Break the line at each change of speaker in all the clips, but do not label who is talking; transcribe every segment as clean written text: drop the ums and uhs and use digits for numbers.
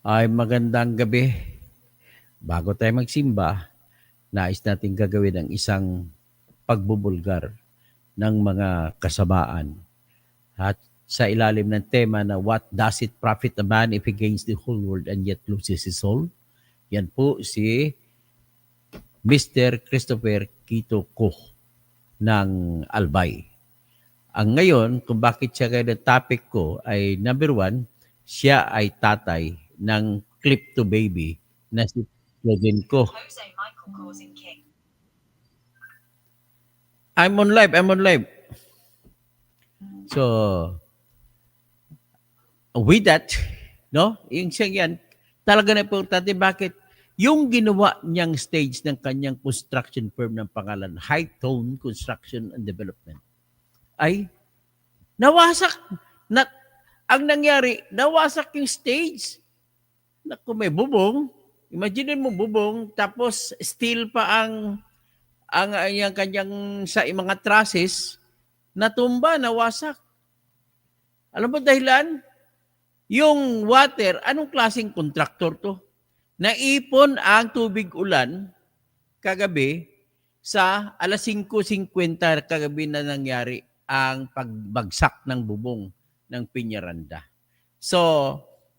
Ay magandang gabi. Bago tayo magsimba, nais natin gagawin ang isang pagbubulgar ng mga kasamaan. At sa ilalim ng tema na what does it profit a man if he gains the whole world and yet loses his soul? Yan po si Mr. Christopher Quito Koh ng Albay. Ang ngayon, kung bakit siya kaya topic ko ay number one, siya ay tatay ng clip to baby na si Logan ko. I'm on live. So, with that, no? Yung siya yan, talaga na importante. Bakit? Yung ginawa niyang stage ng kanyang construction firm ng pangalan, High Tone Construction and Development, ay nawasak. Ang nangyari, nawasak yung stage. Naku, may bubong. Imagine mo bubong, tapos steel pa ang kanyang sa mga trusses, natumba, nawasak. Alam mo dahilan? Yung water, anong klaseng kontraktor to? Naipon ang tubig ulan kagabi sa alas 5:50 kagabi na nangyari ang pagbagsak ng bubong ng Peñaranda. So,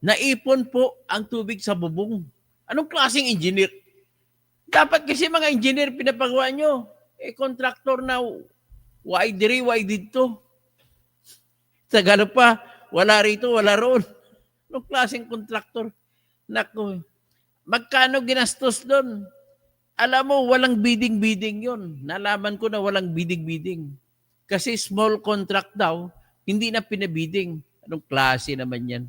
naipon po ang tubig sa bubong. Anong klaseng engineer? Dapat kasi mga engineer pinapagawa nyo. Kontraktor na why diri, why dito. Tagalo pa, wala rito, wala roon. Anong klaseng kontraktor? Naku, magkano ginastos doon? Alam mo, walang bidding-bidding yun. Nalaman ko na walang bidding-bidding. Kasi small contract daw, hindi na pinabidding. Anong klase naman yan?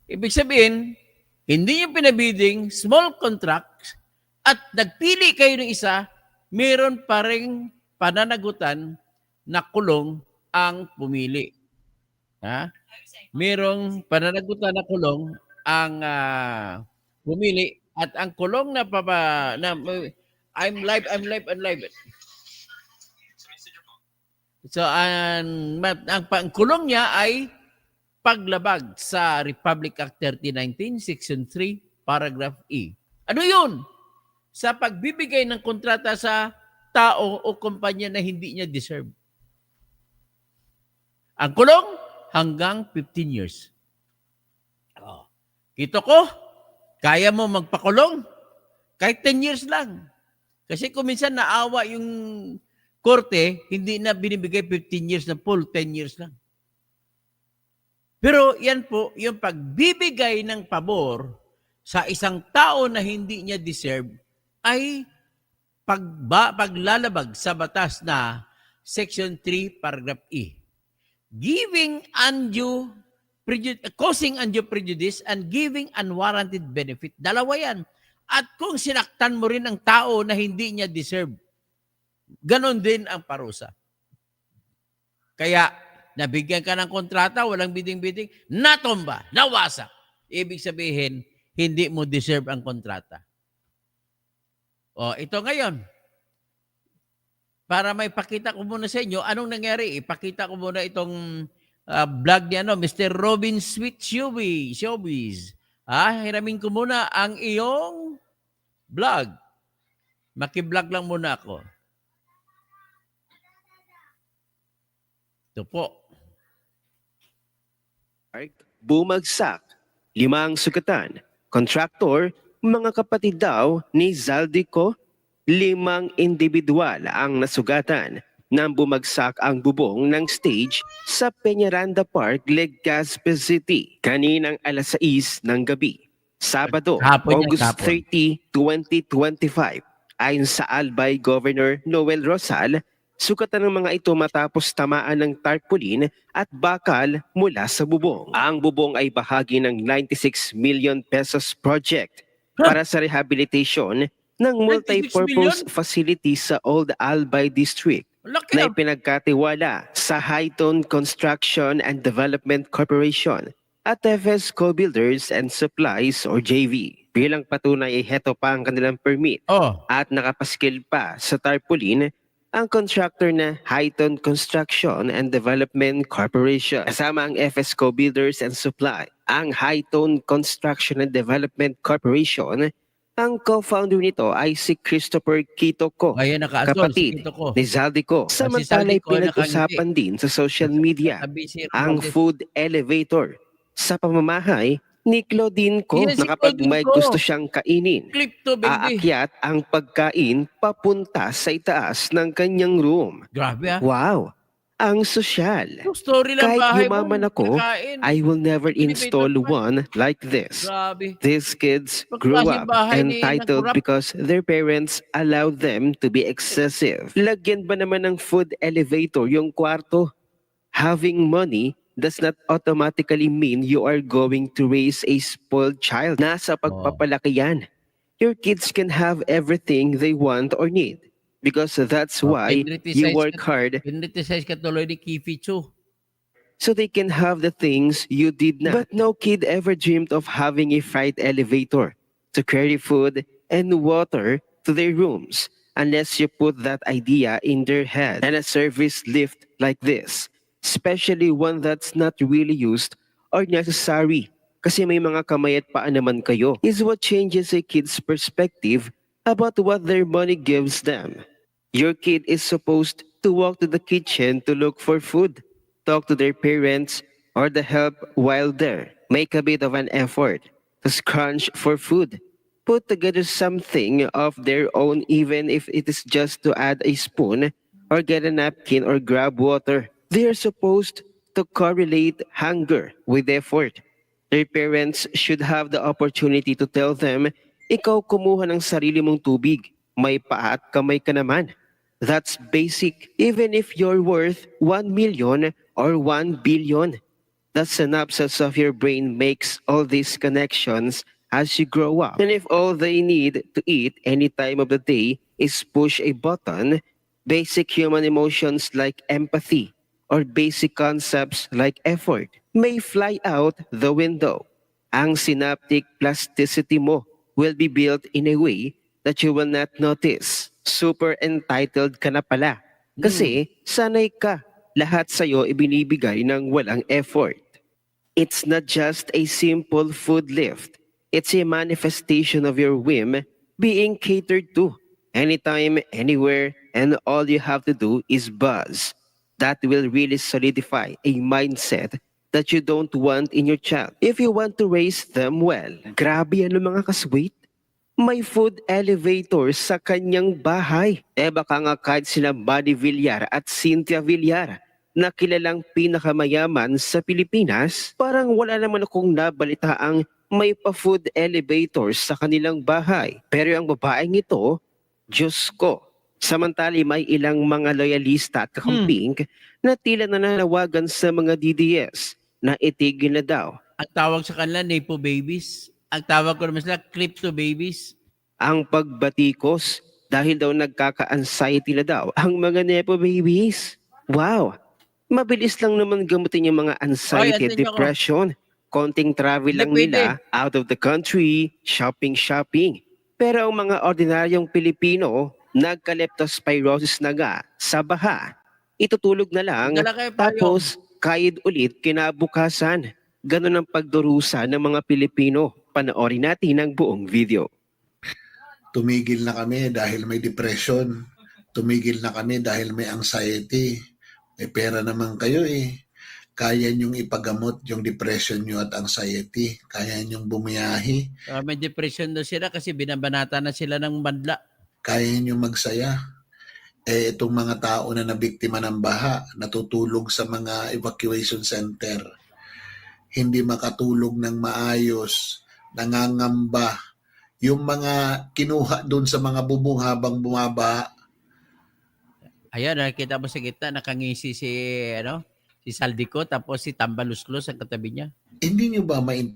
Ibig sabihin, hindi yung pinabidding, small contract, at nagpili kayo ng isa, meron pa ring pananagutan na kulong ang pumili. Ha? Merong pananagutan na kulong ang pumili at ang kulong na I'm live. So ang kulong niya ay paglabag sa Republic Act 3019 Section 3 Paragraph E. Ano 'yun? Sa pagbibigay ng kontrata sa tao o kumpanya na hindi niya deserve. Ang kulong hanggang 15 years. Oh. Kito ko, kaya mo magpakulong? Kahit 10 years lang. Kasi kung minsan naawa yung korte, hindi na binibigay 15 years na full, 10 years lang. Pero yan po, yung pagbibigay ng pabor sa isang tao na hindi niya deserve ay paglalabag sa batas na Section 3, Paragraph E. Causing undue prejudice and giving unwarranted benefit. Dalawa yan. At kung sinaktan mo rin ang tao na hindi niya deserve, ganon din ang parusa. Kaya, nabigyan ka ng kontrata, walang bidding-bidding, natumba, nawasak. Ibig sabihin, hindi mo deserve ang kontrata. O, ito ngayon. Para may pakita ko muna sa inyo, anong nangyari? Ipakita ko muna itong vlog niya, Mr. Robin Sweet Showbiz. Hiramin ko muna ang iyong vlog. Maki-vlog lang muna ako. Ito po.
Bumagsak. 5 sugatan. Kontraktor, mga kapatid daw ni Zaldico. 5 individual ang nasugatan nang bumagsak ang bubong ng stage sa Peñaranda Park, Legazpi City kaninang alas 6 ng gabi. Sabado, August 30, 2025. Ayon sa Albay Governor Noel Rosal, sugatan ng mga ito matapos tamaan ng tarpaulin at bakal mula sa bubong. Ang bubong ay bahagi ng 96 million pesos project para sa rehabilitation ng multi-purpose facility sa Old Albay District na ipinagkatiwala sa High Tone Construction and Development Corporation at FS Co-Builders and Supplies or JV. Bilang patunay ay heto pa ang kanilang permit at nakapaskil pa sa tarpaulin ang contractor na High Tone Construction and Development Corporation kasama ang FS Co-Builders and Supply ang Hightone Construction and Development Corporation. Ang co-founder nito ay si Christopher Kitoko,
Ayan, nakaasol,
kapatid
sikito ko.
ni Zaldico.
Si
Samantala'y
Saldico nakangiti.
pinag-usapan din sa social media
Katabi si
ang
Romualdez.
food elevator sa pamamahay ni Claudine Ko
Yan
na
si
kapag
Claudine
may
Ko.
gusto siyang kainin,
Clip to, baby.
aakyat ang pagkain papunta sa itaas ng kanyang room.
Grabe ah.
Wow! Ang sosyal.
Yung story lang
Kahit
bahay mo,
yumaman ako,
kakain.
I will never
Elevator
install
pa.
one like this.
Grabe.
These kids
Ang
grew
klaseng
up
bahay ni
entitled
Nagkurap.
because their parents allowed them to be excessive. Lagyan ba naman ng food elevator yung kwarto? Having money does not automatically mean you are going to raise a spoiled child. Nasa pagpapalaki yan. Your kids can have everything they want or need because that's why you work hard
Pinritize ka tuloy ni Kifi Chu.
so they can have the things you did not. But no kid ever dreamed of having a freight elevator to carry food and water to their rooms unless you put that idea in their head. And a service lift like this, especially one that's not really used or necessary kasi may mga kamay at paa naman kayo, is what changes a kid's perspective about what their money gives them. Your kid is supposed to walk to the kitchen to look for food, talk to their parents, or the help while there. Make a bit of an effort to scrunch for food. Put together something of their own even if it is just to add a spoon or get a napkin or grab water. They are supposed to correlate hunger with effort. Their parents should have the opportunity to tell them, ikaw kumuha ng sarili mong tubig, may paa at kamay ka naman. That's basic. Even if you're worth 1 million or 1 billion, the synapses of your brain makes all these connections as you grow up. And if all they need to eat any time of the day is push a button, basic human emotions like empathy or basic concepts like effort may fly out the window. Ang synaptic plasticity mo will be built in a way that you will not notice. Super entitled ka na pala. Kasi sanay ka, lahat sa'yo ibinibigay ng walang effort. It's not just a simple food lift. It's a manifestation of your whim being catered to. Anytime, anywhere, and all you have to do is buzz. That will really solidify a mindset that you don't want in your child if you want to raise them well. Grabe ano mga kasweet. May food elevator sa kanyang bahay. Baka nga kahit sila Buddy Villar at Cynthia Villar na kilalang pinakamayaman sa Pilipinas, parang wala naman akong nabalitaang may pa-food elevator sa kanilang bahay. Pero ang babaeng ito, Diyos ko. Samantali may ilang mga loyalista at kakamping na tila nananawagan sa mga DDS na itigil na daw
Ang tawag sa kanila, Nepo Babies. Ang tawag ko naman sila, Crypto Babies.
ang pagbatikos dahil daw nagkaka-anxiety na daw ang mga Nepo babies. Wow! Mabilis lang naman gamutin yung mga anxiety
Ay,
at
asan niyo ako?
depression. Konting travel
Hindi
lang
pwede.
nila out of the country, shopping. Pero ang mga ordinaryong Pilipino, nagka-leptospirosis na nga sa baha. Itutulog na lang,
Magdala kayo payong.
tapos kayod ulit kinabukasan. Ganon ang pagdurusa ng mga Pilipino. Panoorin natin ang buong video.
Tumigil na kami dahil may depression. Tumigil na kami dahil may anxiety. May pera naman kayo eh. Kaya niyong ipagamot yung depression niyo at anxiety. Kaya niyong bumiyahi.
May depression daw sila kasi binabanata na sila ng bandla.
Kaya niyong magsaya. Itong mga tao na nabiktima ng baha, natutulog sa mga evacuation center, hindi makatulog ng maayos, nangangamba. Yung mga kinuha doon sa mga bubong habang bumaba,
Ayan, nakikita mo sa gitna, nakangisi si Saldico, tapos si Tambaluslos ang katabi niya.
hindi niyo ba maintindihan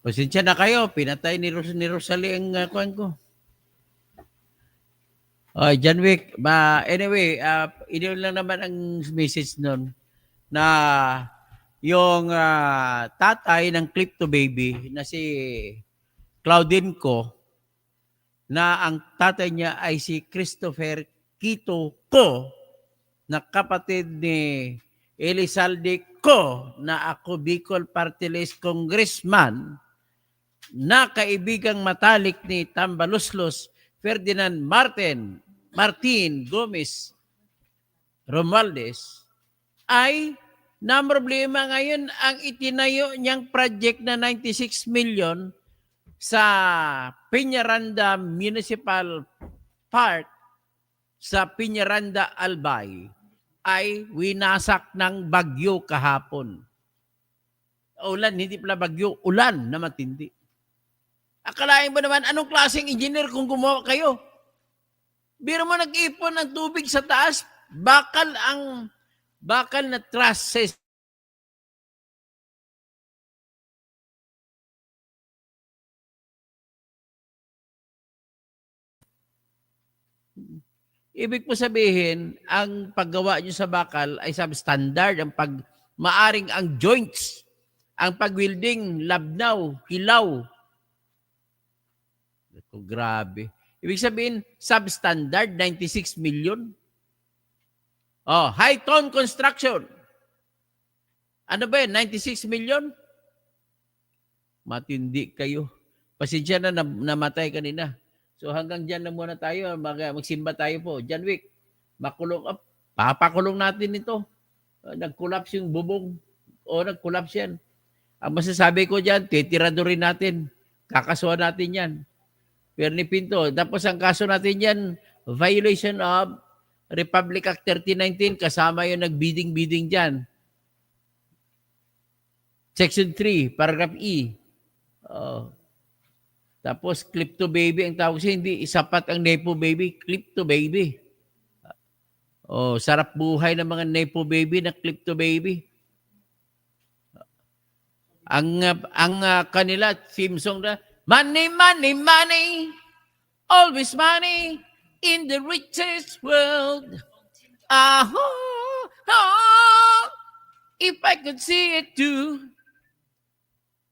Pasensya na kayo, pinatay ni Rosalie ang kuwan ko. John Wick, anyway, iniwan lang naman ang message nun na yung tatay ng Crypto Baby na si Claudine Ko, na ang tatay niya ay si Christopher Quito Ko, na kapatid ni Elizalde Ko, na ako Bicol Party List Congressman, na kaibigang matalik ni Tambaluslos Ferdinand Martin Gomez Romualdez, ay na problema ngayon ang itinayo niyang project na 96 million sa Peñaranda Municipal Park sa Peñaranda, Albay, ay winasak ng bagyo kahapon. Ulan, hindi pala bagyo, ulan na matindi. Akalain mo naman, anong klaseng engineer kung gumawa kayo? Biro mo nag-ipon ng tubig sa taas, bakal na trusses. Ibig po sabihin, ang paggawa nyo sa bakal ay substandard. Maaring ang joints, ang pag-welding, labnaw, hilaw. Ito, grabe. Ibig sabihin, substandard, 96 million. High-tone construction. Ano ba yun, 96 million? Matindi kayo. Pasensya na, namatay kanina. So hanggang dyan na muna tayo. Magsimba tayo po. John Wick, papakulong natin ito. Nag-collapse yung bubong. Nag-collapse yan. Ang masasabi ko dyan, titirado rin natin. Kakasuhan natin yan. Perni Pinto. Tapos ang kaso natin yan, violation of Republic Act 3019, kasama yung nag-bidding dyan. Section 3, paragraph E. Tapos, Crypto Baby ang tawag siya. Hindi isapat ang Nepo Baby, Crypto Baby. Sarap buhay ng mga Nepo Baby na Crypto Baby. Ang kanila, theme song na, money, money, money, always money in the richest world. If I could see it too.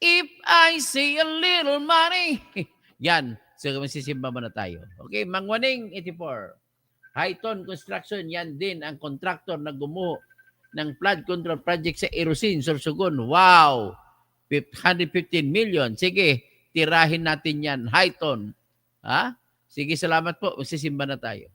If I see a little money. Yan. So, masisimba muna tayo. Okay, Mangwaning 84. High-tone construction, yan din ang contractor na gumuho ng flood control project sa Erosin, Sorsogon. Wow! 115 million. Sige, tirahin natin yan. High-tone. Ha? Sige, salamat po. Masisimba na tayo.